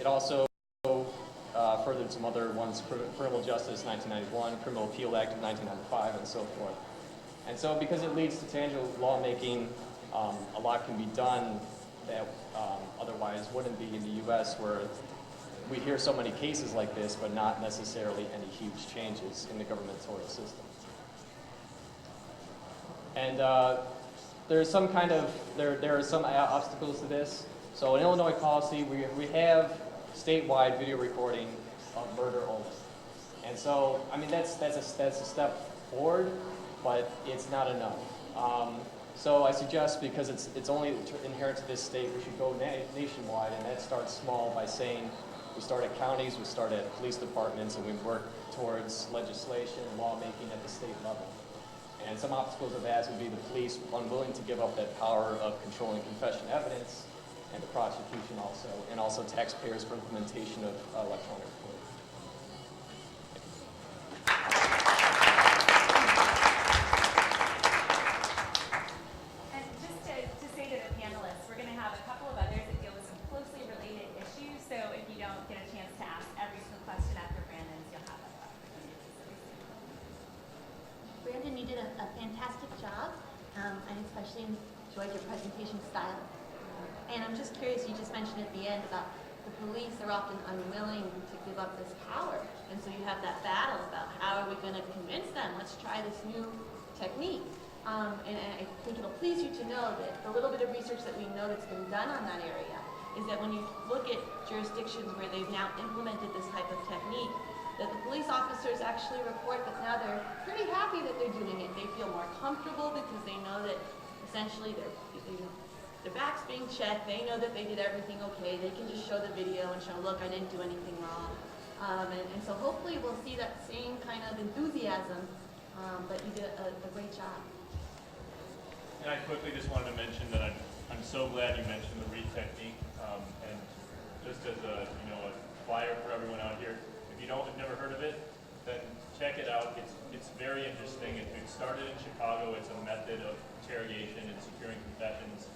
It also furthered some other ones, Criminal Justice 1991, Criminal Appeal Act of 1995, and so forth. And so because it leads to tangible lawmaking, a lot can be done that otherwise wouldn't be in the U.S., where we hear so many cases like this, but not necessarily any huge changes in the gubernatorial system. And there's some kind of, there are some obstacles to this. So in Illinois policy, we have statewide video recording of murder only. And so, I mean, that's a step forward, but it's not enough. So I suggest, because it's only inherent to this state, we should go nationwide, and that starts small by saying we start at counties, we start at police departments, and we work towards legislation and lawmaking at the state level. And some obstacles of that would be the police unwilling to give up that power of controlling confession evidence, and the prosecution also, and also taxpayers for implementation of electronic recording. And just to say to the panelists, we're going to have a couple of others that deal with some closely related issues, so if you don't get a chance to ask every single question after Brandon's, you'll have that opportunity. Brandon, you did a fantastic job. I especially enjoyed your presentation style. And I'm just curious, you just mentioned at the end about the police are often unwilling to give up this power. And so you have that battle about how are we going to convince them, let's try this new technique. And I think it'll please you to know that the little bit of research that we know that's been done on that area is that when you look at jurisdictions where they've now implemented this type of technique, that the police officers actually report that now they're pretty happy that they're doing it. They feel more comfortable because they know that essentially their back's being checked, they know that they did everything okay, they can just show the video and show, look, I didn't do anything wrong. And so hopefully we'll see that same kind of enthusiasm, but you did a great job. And I quickly just wanted to mention that I'm so glad you mentioned the read technique, and just as a flyer for everyone out here, if you have never heard of it, then check it out. It's very interesting. It started in Chicago. It's a method of interrogation and securing confessions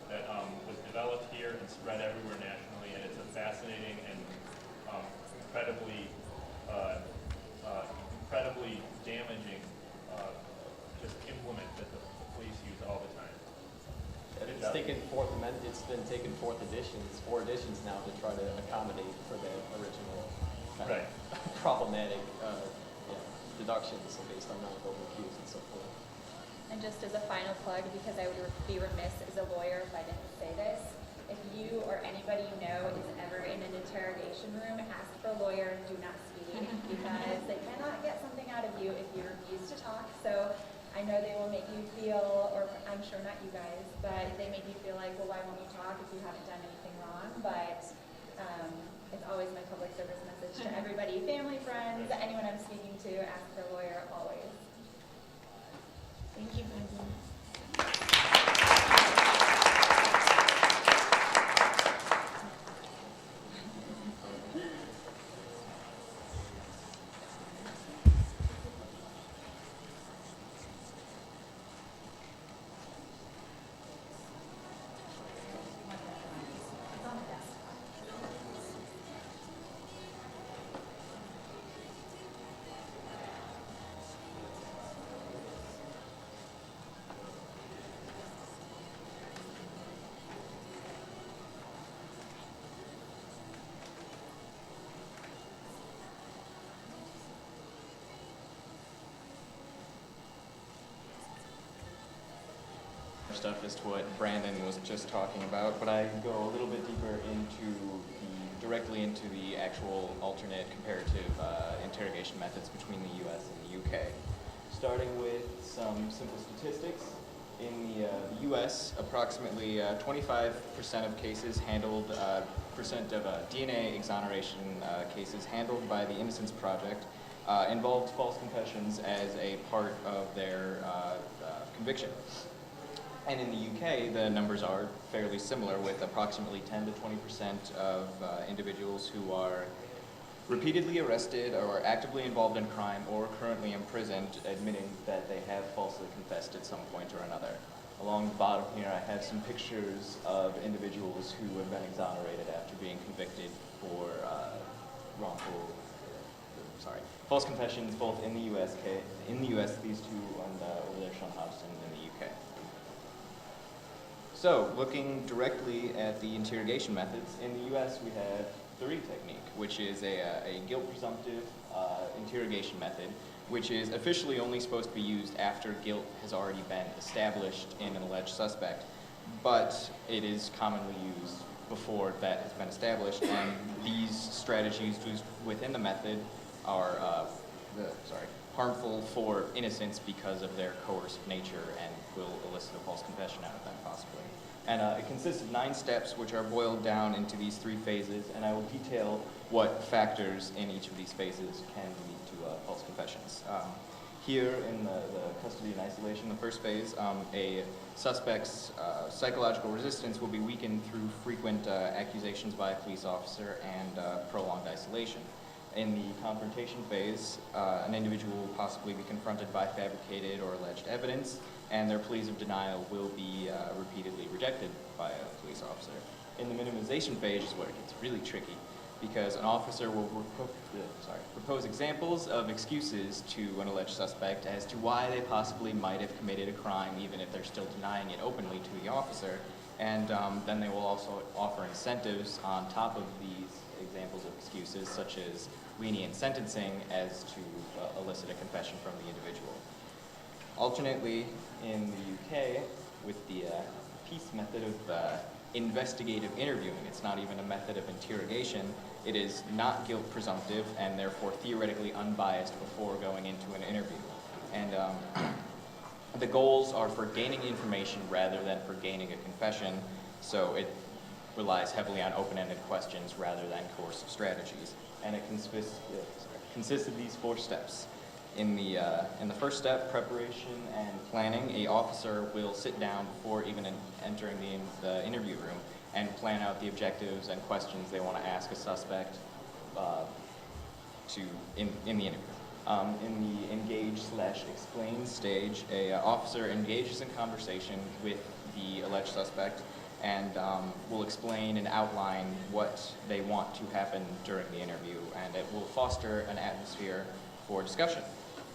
that was developed here and spread everywhere nationally, and it's a fascinating and incredibly damaging just implement that the police use all the time. It's taken four editions, 4 editions now, to try to accommodate for the original kind of problematic deductions based on non-vocal cues and so forth. And just as a final plug, because I would be remiss as a lawyer if I didn't say this, if you or anybody you know is ever in an interrogation room, ask for a lawyer and do not speak, because they cannot get something out of you if you refuse to talk. So I know they will make you feel, or I'm sure not you guys, but they make you feel like, well, why won't you talk if you haven't done anything wrong? But it's always my public service message to everybody, family, friends, anyone I'm speaking to, ask for a lawyer always. Thank you, Brandon. Stuff as to what Brandon was just talking about, but I go a little bit deeper directly into the actual alternate comparative interrogation methods between the U.S. and the U.K. Starting with some simple statistics. In the U.S., approximately 25% of cases handled, percent of DNA exoneration cases handled by the Innocence Project involved false confessions as a part of their conviction. And in the UK, the numbers are fairly similar, with approximately 10 to 20% of individuals who are repeatedly arrested or actively involved in crime or currently imprisoned admitting that they have falsely confessed at some point or another. Along the bottom here, I have some pictures of individuals who have been exonerated after being convicted for wrongful, sorry, false confessions both in the U.S., these two, and over there, Sean Hodgson in the UK. So, looking directly at the interrogation methods, in the U.S. we have the Reed technique, which is a guilt presumptive interrogation method, which is officially only supposed to be used after guilt has already been established in an alleged suspect, but it is commonly used before that has been established, and these strategies used within the method are harmful for innocents because of their coercive nature and will elicit a false confession out of them, possibly. And it consists of 9 steps, which are boiled down into these 3 phases, and I will detail what factors in each of these phases can lead to false confessions. Here in the custody and isolation, the first phase, a suspect's psychological resistance will be weakened through frequent accusations by a police officer and prolonged isolation. In the confrontation phase, an individual will possibly be confronted by fabricated or alleged evidence, and their pleas of denial will be repeatedly rejected by a police officer. In the minimization phase is where it gets really tricky, because an officer will propose examples of excuses to an alleged suspect as to why they possibly might have committed a crime, even if they're still denying it openly to the officer. And then they will also offer incentives on top of these examples of excuses, such as lenient sentencing, as to elicit a confession from the individual. Alternately, in the UK, with the peace method of investigative interviewing, it's not even a method of interrogation. It is not guilt presumptive and therefore theoretically unbiased before going into an interview. And the goals are for gaining information rather than for gaining a confession, so it relies heavily on open-ended questions rather than coercive strategies. And it consists of these 4 steps. In the first step, preparation and planning, an officer will sit down before even entering the interview room and plan out the objectives and questions they want to ask a suspect in the interview. In the engage/explain stage, an officer engages in conversation with the alleged suspect and will explain and outline what they want to happen during the interview, and it will foster an atmosphere for discussion.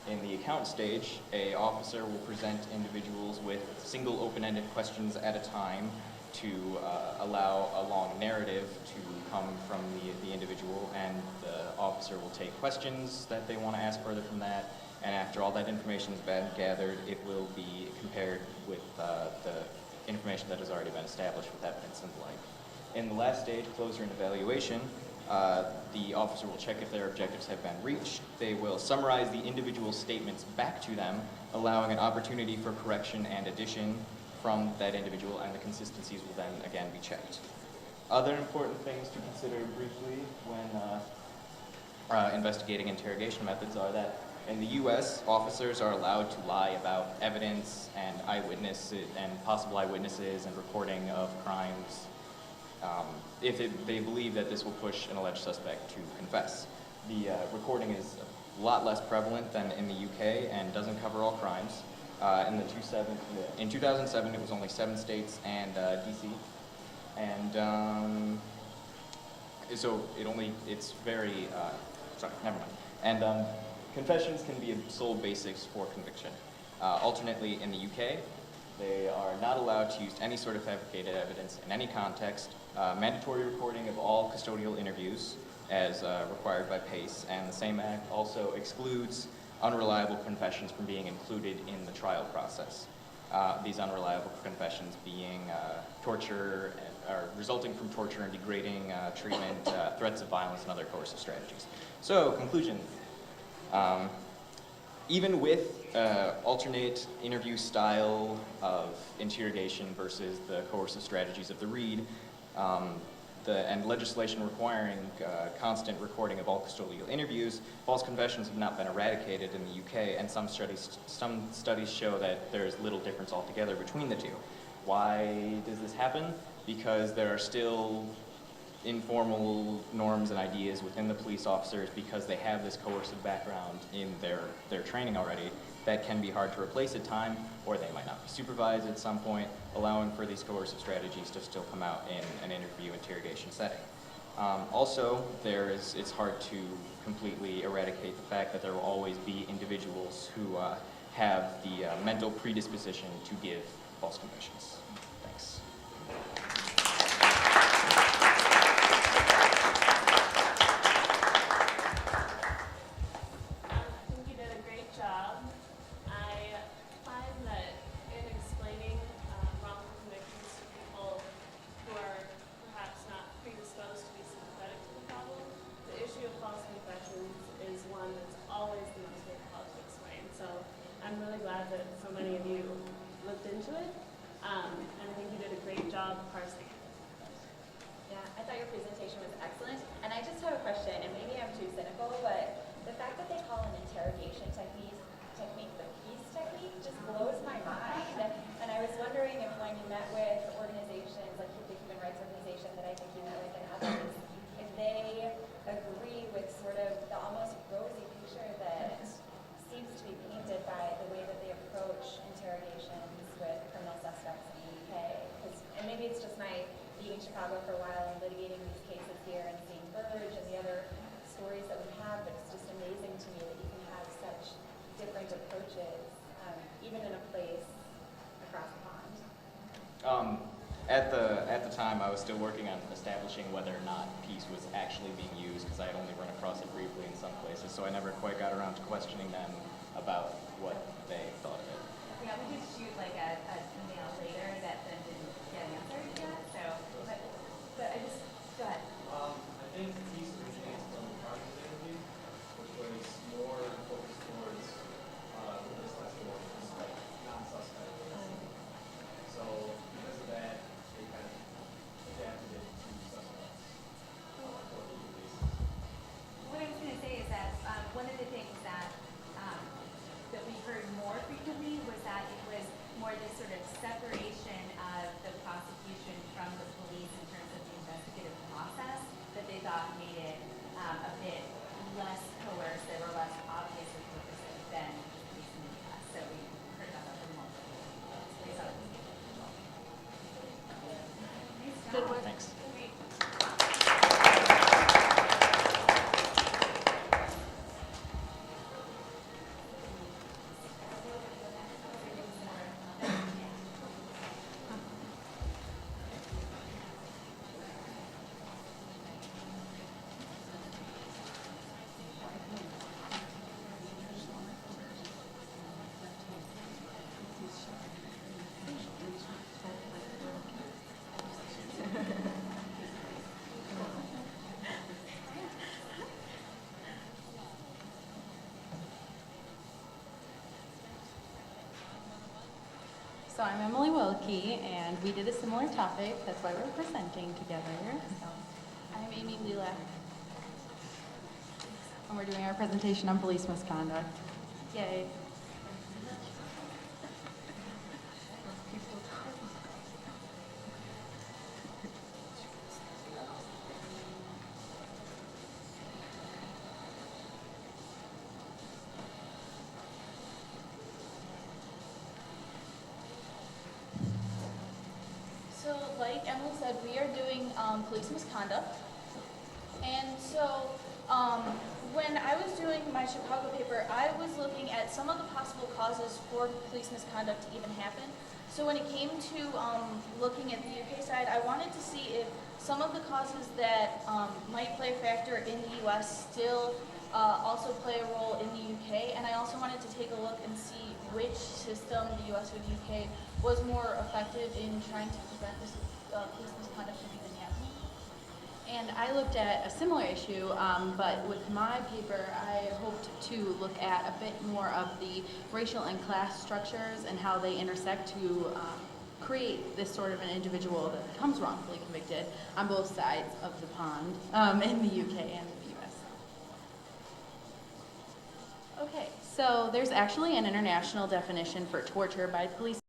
In the account stage, an officer will present individuals with single open-ended questions at a time to allow a long narrative to come from the individual, and the officer will take questions that they want to ask further from that, and after all that information has been gathered, it will be compared with the information that has already been established with evidence and the like. In the last stage, closure and evaluation, the officer will check if their objectives have been reached. They will summarize the individual statements back to them, allowing an opportunity for correction and addition from that individual, and the consistencies will then again be checked. Other important things to consider briefly when investigating interrogation methods are that in the U.S., officers are allowed to lie about evidence and eyewitnesses and possible eyewitnesses and reporting of crimes if they believe that this will push an alleged suspect to confess. The recording is a lot less prevalent than in the UK and doesn't cover all crimes. In 2007, it was only 7 states and DC, and so it's very never mind. And confessions can be a sole basis for conviction. Alternately, in the UK, they are not allowed to use any sort of fabricated evidence in any context. Mandatory recording of all custodial interviews as required by PACE, and the same act also excludes unreliable confessions from being included in the trial process. These unreliable confessions being torture, or resulting from torture and degrading treatment, threats of violence, and other coercive strategies. So, conclusion. Even with alternate interview style of interrogation versus the coercive strategies of the Reed, and legislation requiring constant recording of all custodial interviews, false confessions have not been eradicated in the UK, and some studies show that there is little difference altogether between the two. Why does this happen? Because there are still informal norms and ideas within the police officers, because they have this coercive background in their training already, that can be hard to replace at time, or they might not be supervised at some point, allowing for these coercive strategies to still come out in an interview interrogation setting. Also, it's hard to completely eradicate the fact that there will always be individuals who have the mental predisposition to give false confessions. Thanks. I think you did a great job. I find that in explaining wrongful convictions to people who are perhaps not predisposed to be sympathetic to the problem, the issue of false confessions is one that's always the most difficult to explain. So I'm really glad that so many of you looked into it, and I think you did a great job parsing it. Yeah, I thought your presentation was excellent. And I just have a question, and maybe I'm too cynical, but the fact that they call an interrogation technique the peace technique just blows my mind. And I was wondering if when you met with organizations like the Human Rights Organization that I think you met with and others, if they agree with sort of the almost rosy picture that seems to be painted by the way that they approach interrogations with criminal suspects in the UK. And maybe it's just my being in Chicago for a while and litigating these cases here and seeing Burge and the other stories that we have, but it's just amazing to me that you can have such different approaches, even in a place across the pond. At the time, I was still working on establishing whether or not peace was actually being used, because I had only run across it briefly in some places, so I never quite got around to questioning them about what they thought of it. Yeah, we could shoot like an email later that then didn't get answered yet. So, but I just go ahead. I think the piece originates from the Project interview, which was more focused towards witness testimonies, like non-suspect witnesses. So because of that, they kind of adapted it to suspects on a daily basis. What I was going to say is that one of the things that we heard more frequently was that it was more this sort of separation of the prosecution from the police in terms of the investigative process that they thought made it a bit less coercive or less obviously coercive than the police in the US. So we heard about that from multiple people. So we thought it was good. Nice job. Good work. Thanks. Great. So I'm Emily Wilkie, and we did a similar topic. That's why we're presenting together. So I'm Amy Lelak, and we're doing our presentation on police misconduct. Yay. So, like Emily said, we are doing police misconduct. And so, when I was doing my Chicago paper, I was looking at some of the possible causes for police misconduct to even happen. So when it came to looking at the UK side, I wanted to see if some of the causes that might play a factor in the US still also play a role in the UK. And I also wanted to take a look and see which system, the US or the UK, was more effective in trying to prevent this police misconduct from even happening. And I looked at a similar issue, but with my paper, I hoped to look at a bit more of the racial and class structures and how they intersect to create this sort of an individual that becomes wrongfully convicted on both sides of the pond in the UK and the US. Okay, so there's actually an international definition for torture by police